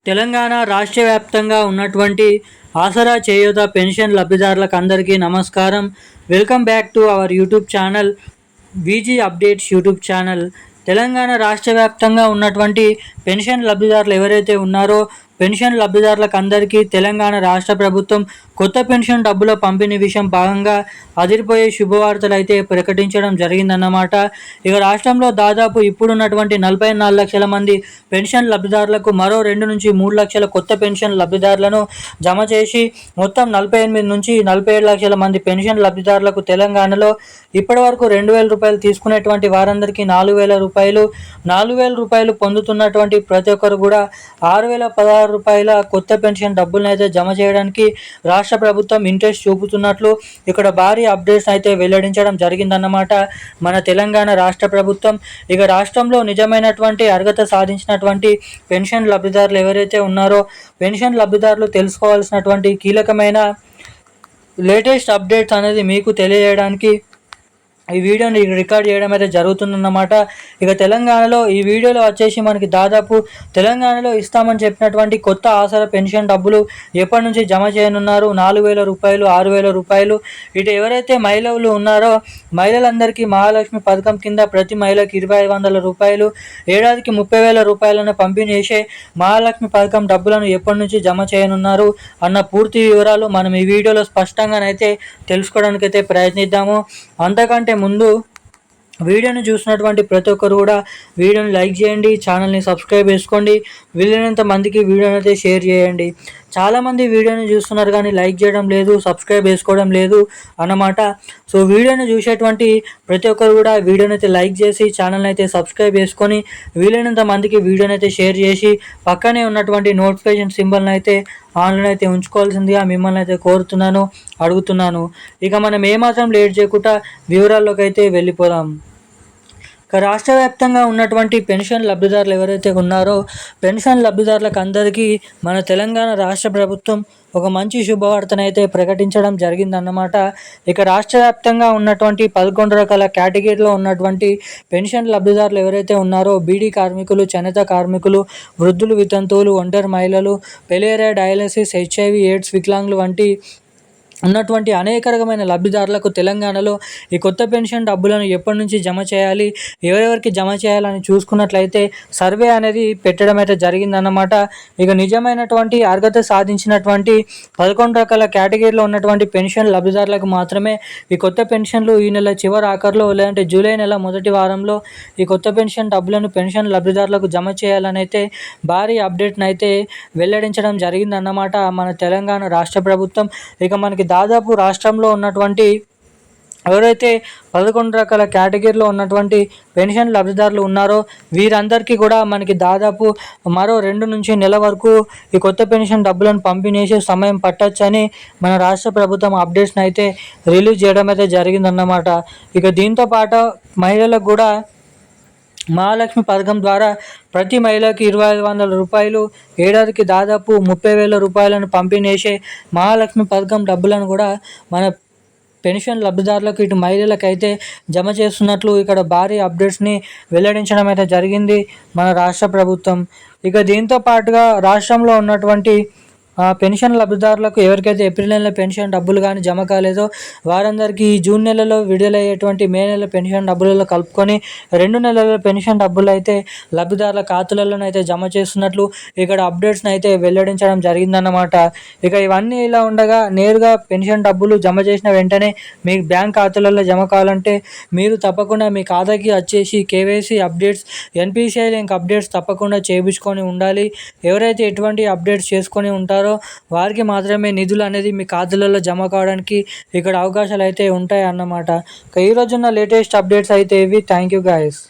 తెలంగాణ రాష్ట్ర వ్యాప్తంగా ఉన్నటువంటి ఆసరా చేయూత పెన్షన్ లబ్ధిదారులకు అందరికీ నమస్కారం. Welcome back to our YouTube channel VG updates YouTube channel. Telangana రాష్ట్ర వ్యాప్తంగా ఉన్నటువంటి పెన్షన్ లబ్ధిదారులు ఎవరైతే ఉన్నారో పెన్షన్ లబ్ధిదారులకు అందరికీ తెలంగాణ రాష్ట్ర ప్రభుత్వం కొత్త పెన్షన్ డబ్బుల పంపిణీ విషయం భాగంగా అదిరిపోయే శుభవార్తలు అయితే ప్రకటించడం జరిగిందన్నమాట. ఇక రాష్ట్రంలో దాదాపు ఇప్పుడున్నటువంటి 44 లక్షల మంది పెన్షన్ లబ్ధిదారులకు మరో 2 నుంచి 3 లక్షల కొత్త పెన్షన్ లబ్ధిదారులను జమ చేసి మొత్తం 48 నుంచి 47 లక్షల మంది పెన్షన్ లబ్ధిదారులకు తెలంగాణలో ఇప్పటివరకు 2,000 రూపాయలు తీసుకునేటువంటి వారందరికీ 4,000 రూపాయలు, 4,000 రూపాయలు పొందుతున్నటువంటి ప్రతి ఒక్కరు కూడా 6,016 రూపాయల కొత్త పెన్షన్ డబ్బులను అయితే జమ చేయడానికి రాష్ట్ర ప్రభుత్వం ఇంట్రెస్ట్ చూపుతున్నట్లు ఇక్కడ భారీ అప్డేట్స్ అయితే వెల్లడించడం జరిగిందన్నమాట మన తెలంగాణ రాష్ట్ర ప్రభుత్వం. ఇక రాష్ట్రంలో నిజమైనటువంటి అర్హత సాధించినటువంటి పెన్షన్ లబ్ధిదారులు ఎవరైతే ఉన్నారో పెన్షన్ లబ్ధిదారులు తెలుసుకోవాల్సినటువంటి కీలకమైన లేటెస్ట్ అప్డేట్స్ అనేది మీకు తెలియజేయడానికి ఈ వీడియోని రికార్డ్ చేయడం అయితే జరుగుతుందన్నమాట. ఇక తెలంగాణలో ఈ వీడియోలో వచ్చేసి మనకి దాదాపు తెలంగాణలో ఇస్తామని చెప్పినటువంటి కొత్త ఆసరా పెన్షన్ డబ్బులు ఎప్పటి నుంచి జమ చేయనున్నారు 4,000 రూపాయలు, 6,000 రూపాయలు. ఇటు ఎవరైతే మహిళలు ఉన్నారో మహిళలందరికీ మహాలక్ష్మి పథకం కింద ప్రతి మహిళకి 2,500 రూపాయలు, ఏడాదికి 30,000 రూపాయలను పంపిణీ చేసే మహాలక్ష్మి పథకం డబ్బులను ఎప్పటి నుంచి జమ చేయనున్నారు అన్న పూర్తి వివరాలు మనం ఈ వీడియోలో స్పష్టంగానైతే తెలుసుకోవడానికి అయితే ప్రయత్నిద్దాము. అంతకంటే ముందు వీడియోని చూసినటువంటి ప్రతి ఒక్కరు కూడా వీడియోని లైక్ చేయండి, ఛానల్ని సబ్స్క్రైబ్ చేసుకోండి, వీలైనంత మందికి వీడియోని అయితే షేర్ చేయండి. చాలామంది వీడియోని చూస్తున్నారు కానీ లైక్ చేయడం లేదు, సబ్స్క్రైబ్ చేసుకోవడం లేదు అన్నమాట. సో వీడియోని చూసేటువంటి ప్రతి ఒక్కరు కూడా వీడియోని అయితే లైక్ చేసి ఛానల్ని అయితే సబ్స్క్రైబ్ చేసుకొని వీలైనంత మందికి వీడియోని అయితే షేర్ చేసి పక్కనే ఉన్నటువంటి నోటిఫికేషన్ సింబల్ని అయితే ఆన్లైన్ అయితే ఉంచుకోవాల్సిందిగా మిమ్మల్ని అయితే కోరుతున్నాను, అడుగుతున్నాను. ఇక మనం ఏమాత్రం లేట్ చేయకుండా వివరాల్లోకి అయితే వెళ్ళిపోదాం. రాష్ట్ర వ్యాప్తంగా ఉన్నటువంటి పెన్షన్ లబ్ధిదారులు ఎవరైతే ఉన్నారో పెన్షన్ లబ్ధిదారులకు అందరికీ మన తెలంగాణ రాష్ట్ర ప్రభుత్వం ఒక మంచి శుభవార్తనైతే ప్రకటించడం జరిగిందన్నమాట. ఇక రాష్ట్ర వ్యాప్తంగా ఉన్నటువంటి 11 రకాల కేటగిరీలో ఉన్నటువంటి పెన్షన్ లబ్ధిదారులు ఎవరైతే ఉన్నారో బీడీ కార్మికులు, చేనేత కార్మికులు, వృద్ధులు, వితంతువులు, ఒంటరి మహిళలు, పెలేరియా, డయాలసిస్, HIV, ఎయిడ్స్, వికలాంగులు వంటి ఉన్నటువంటి అనేక రకమైన లబ్ధిదారులకు తెలంగాణలో ఈ కొత్త పెన్షన్ డబ్బులను ఎప్పటి నుంచి జమ చేయాలి, ఎవరెవరికి జమ చేయాలని చూసుకున్నట్లయితే సర్వే అనేది పెట్టడం అయితే జరిగిందన్నమాట. ఇక నిజమైనటువంటి అర్హత సాధించినటువంటి 11 రకాల కేటగిరీలో ఉన్నటువంటి పెన్షన్ లబ్ధిదారులకు మాత్రమే ఈ కొత్త పెన్షన్లు ఈ నెల చివరి ఆఖరిలో లేదంటే జూలై నెల మొదటి వారంలో ఈ కొత్త పెన్షన్ డబ్బులను పెన్షన్ లబ్ధిదారులకు జమ చేయాలని అయితే భారీ అప్డేట్ను అయితే వెల్లడించడం జరిగిందన్నమాట మన తెలంగాణ రాష్ట్ర ప్రభుత్వం. ఇక మనకి దాదాపు రాష్ట్రంలో ఉన్నటువంటి ఎవరైతే 11 రకాల కేటగిరీలో ఉన్నటువంటి పెన్షన్ లబ్ధిదారులు ఉన్నారో వీరందరికీ కూడా మనకి దాదాపు మరో 2 నుంచి నెల వరకు ఈ కొత్త పెన్షన్ డబ్బులను పంపిణీ చేసే సమయం పట్టొచ్చని మన రాష్ట్ర ప్రభుత్వం అప్డేట్స్ని అయితే రిలీజ్ చేయడం అయితే జరిగిందన్నమాట. ఇక దీంతో పాటు మహిళలకు కూడా మహాలక్ష్మి పథకం ద్వారా ప్రతి మహిళకి 2,500 రూపాయలు, ఏడాదికి దాదాపు 30,000 రూపాయలను పంపిణీ చేసే మహాలక్ష్మి పథకం డబ్బులను కూడా మన పెన్షన్ లబ్ధిదారులకు ఇటు మహిళలకైతే జమ చేస్తున్నట్లు ఇక్కడ భారీ అప్డేట్స్ని వెల్లడించడం అయితే జరిగింది మన రాష్ట్ర ప్రభుత్వం. ఇక దీంతో పాటుగా రాష్ట్రంలో ఉన్నటువంటి పెన్షన్ లబ్ధిదారులకు ఎవరికైతే ఏప్రిల్ నెల పెన్షన్ డబ్బులు కానీ జమ కాలేదో వారందరికీ ఈ జూన్ నెలలో విడుదలయ్యేటువంటి మే నెల పెన్షన్ డబ్బులలో కలుపుకొని 2 నెలల పెన్షన్ డబ్బులు అయితే లబ్ధిదారుల ఖాతాలలో అయితే జమ చేస్తున్నట్లు ఇక్కడ అప్డేట్స్ని అయితే వెల్లడించడం జరిగిందన్నమాట. ఇక ఇవన్నీ ఇలా ఉండగా నేరుగా పెన్షన్ డబ్బులు జమ చేసిన వెంటనే మీ బ్యాంక్ ఖాతాలలో జమ కావాలంటే మీరు తప్పకుండా మీ ఖాతాకి వచ్చేసి KYC updates, NPCI link updates తప్పకుండా చేయించుకొని ఉండాలి. ఎవరైతే ఎటువంటి అప్డేట్స్ చేసుకొని ఉంటారో వారికి మాత్రమే నిధులు అనేది మీ ఖాతాలలో జమ కావడానికి ఇక్కడ అవకాశాలు అయితే ఉంటాయి అన్నమాట. ఈ రోజున్న లేటెస్ట్ అప్డేట్స్ అయితే ఇవి. Thank you guys.